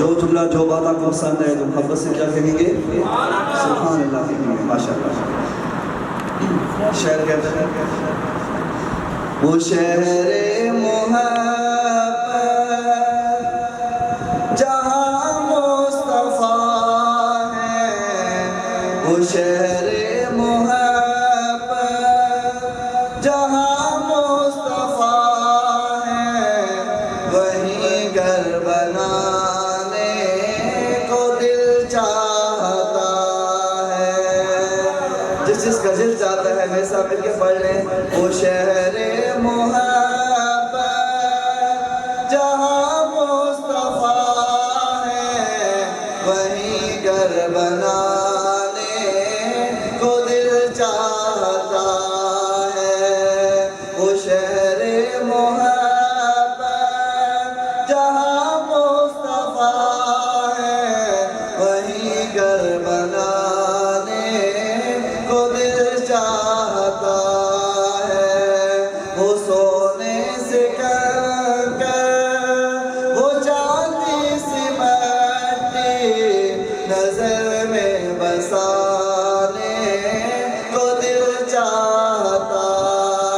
جو جملہ جو بات آپ کو پسند ہے تو محبت سے کیا کہیں گے؟ سبحان اللہ کہیں گے. ماشاءاللہ. شعر کہتا ہے وہ شہر محبت جہاں مصطفیٰ ہے، وہ شہر محبت جہاں مصطفیٰ ہے، وہیں گھر بنانے کو دل چاہتا ہے. جس جس کا دل چاہتا ہے میرے ساتھ مل کے پڑھ لیں. وہ شہر محبت جہاں مصطفیٰ ہے، وہیں گھر بنانے کو دل چاہتا ہے. وہ شہر محبت جہاں مصطفیٰ ہے، وہیں گھر بنانے کو دل چاہتا ہے. وہ سونے سے کر وہ چاندی سی مٹی نظر میں بسانے کو دل چاہتا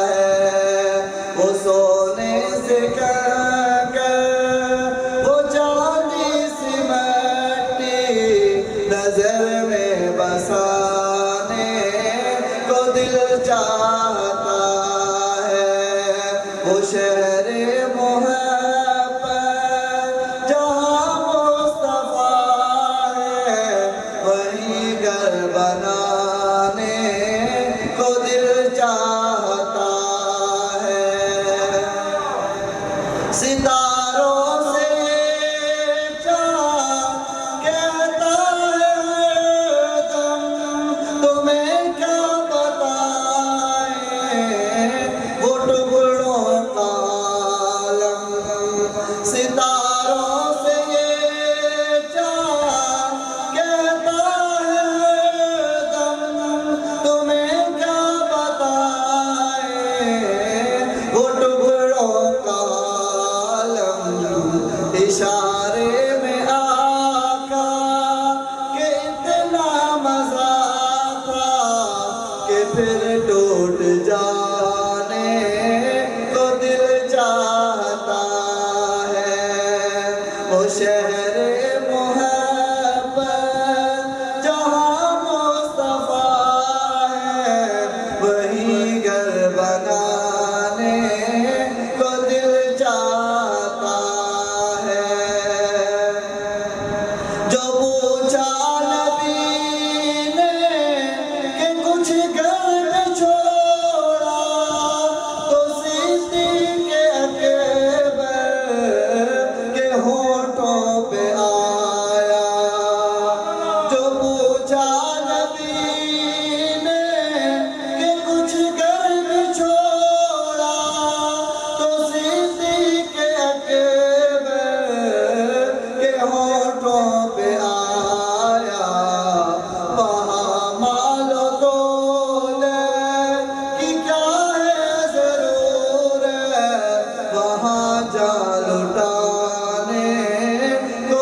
ہے. وہ سونے سے کر وہ چاندی سی مٹی نظر میں بسانے کو دل چاہتا ہے. وہ شہر محبت جہاں مصطفیٰ ہے، وہیں گھر بنانے کو دل چاہتا ہے. ستاروں سے چاند کہتا ہے ہر دم تمہیں کیا بتائیں وہ ٹکڑوں کا عالم. ستاروں سے یہ چاند کہتا ہے ہر دم تمہیں کیا بتائیں وہ ٹکڑوں کا عالم. اشارے میں آقا کہ اتنا مزہ تھا کہ پھر ٹوٹ جانے کو دل چاہتا ہے. وہ شہر محبت جہاں مصطفیٰ ہے، وہیں گھر بنانے کو دل چاہتا ہے. جو پوچھا نبی نے کہ کچھ گھر میں چھوڑا تو صدیق اکبر کے ہونٹوں پہ آیا. جو پوچھا نبی نے کہ کچھ گھر میں چھوڑا تو صدیق اکبر کے ہونٹوں پہ آیا. وہاں مال و دولت کی کیا ہے ضرورت، وہاں جان لٹانے کو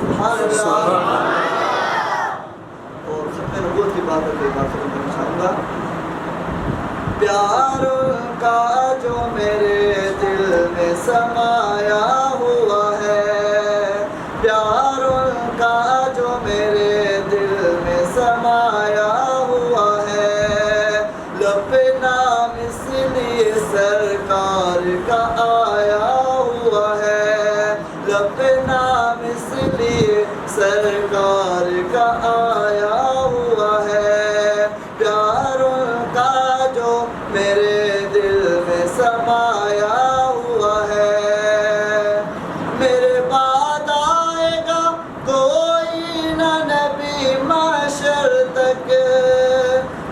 سبحان اللہ. اور ختم نبوت کی بات ہے بات کرنا چاہوں گا. پیار کا جو میرے دل میں سمایا ہوا ہے, پیار کا جو میرے دل میں سمایا ہوا ہے, لب نام اس لیے سرکار کا آیا ہوا ہے, لب نام اس لیے سرکار کا آیا ہوا ہے. پیار کا جو میرے دل میں سمایا ہوا ہے, میرے بعد آئے گا کوئی نہ نبی محشر تک,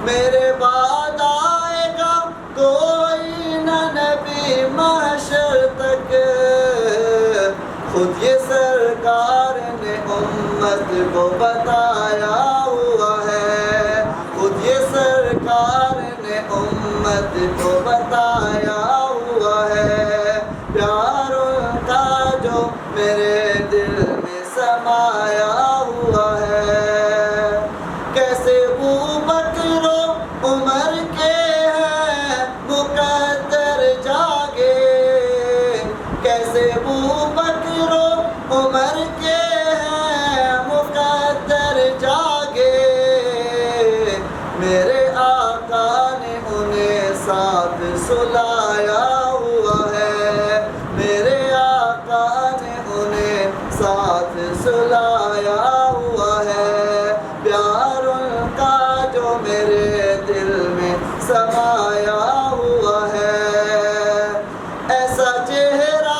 میرے بعد آئے گا کوئی نہ نبی محشر تک, خود یہ سرکار نے امت کو بتایا ہوا ہے, خود یہ سرکار نے امت کو بتایا ہوا ہے. پیار کا جو میرے دل میں سمایا ہوا ہے, کیسے ابوبکر و عمر کے ہیں مقدر جاگے, کیسے ابوبکر و عمر کے ہیں مقدر جاگے, میرے آقا نے انہیں ساتھ سلایا ہوا ہے, میرے آقا نے انہیں ساتھ سلایا ہوا ہے. پیار کا جو میرے دل میں سمایا ہوا ہے, ایسا چہرہ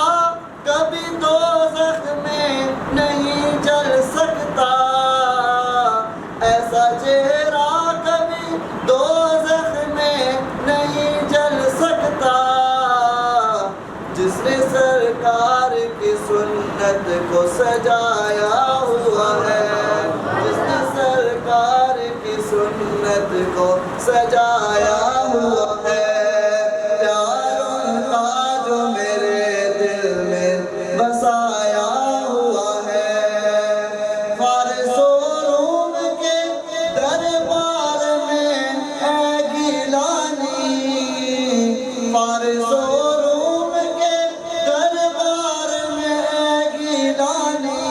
کبھی دوزخ میں نہیں جل سکتا, ایسا چہرہ کبھی دوزخ میں نہیں جل سکتا, جس نے سرکار کی سنت کو سجایا ہوا ہے, جس نے سرکار کی سنت کو سجایا ہوا ہے. پیار کا جو میرے دل میں بسایا ہوا ہے, فارس و روم کے دربار میں ہے گیلانی, فارس و روم کے دربار میں ہے گیلانی,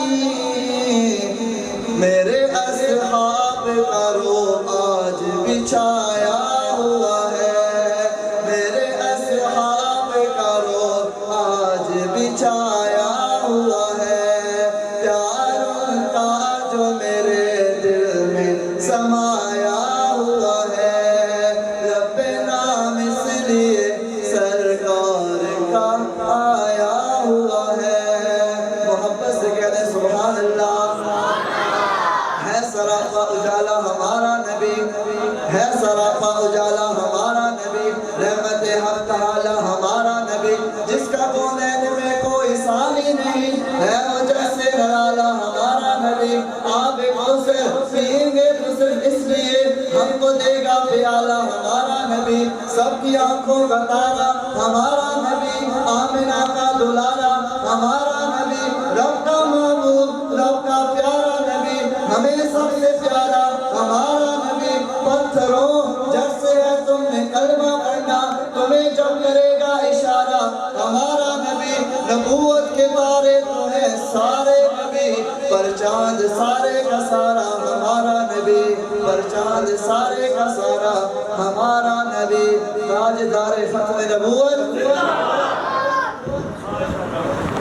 میرے اصحاب کا روح آج بچھایا ہوا ہے, میرے اصحاب کا روح آج بچھایا ہوا ہے. پیار کا جو میرے دل میں سمایا ہوا ہے, رب نام اس لیے سرکار کا آیا ہوا ہے. محبت سے کہہ دیں سبحان اللہ. ہے سراپا اجالا ہمارا نبی, ہے سراپا اجالا ہمارا نبی, رحمت حق تعالی ہمارا نبی, جس کا کونین میں کوئی ثانی نہیں, ہے مجسے نرالا ہمارا نبی. آب کوثر پئیں گے تو صرف اس لیے ہم کو دے گا پیالہ ہمارا نبی, سب کی آنکھوں کا تارا ہمارا نبی, آمنہ کا دلارا ہمارا نبی, رب کا محبوب رب کا پیارا نبی, ہمیں سب سے پیارا ہمارا نبی. پتھروں جیسے ہے تم نے کلمہ پڑھنا, تمہیں جب کرے گا اشارہ ہمارا نبی. نبوت کے تارے تو ہیں سارے نبی, پر چاند سارے کا سارا ہمارا نبی, پر چاند سارے کا سارا ہمارا نبی. تاجدار ختم نبوت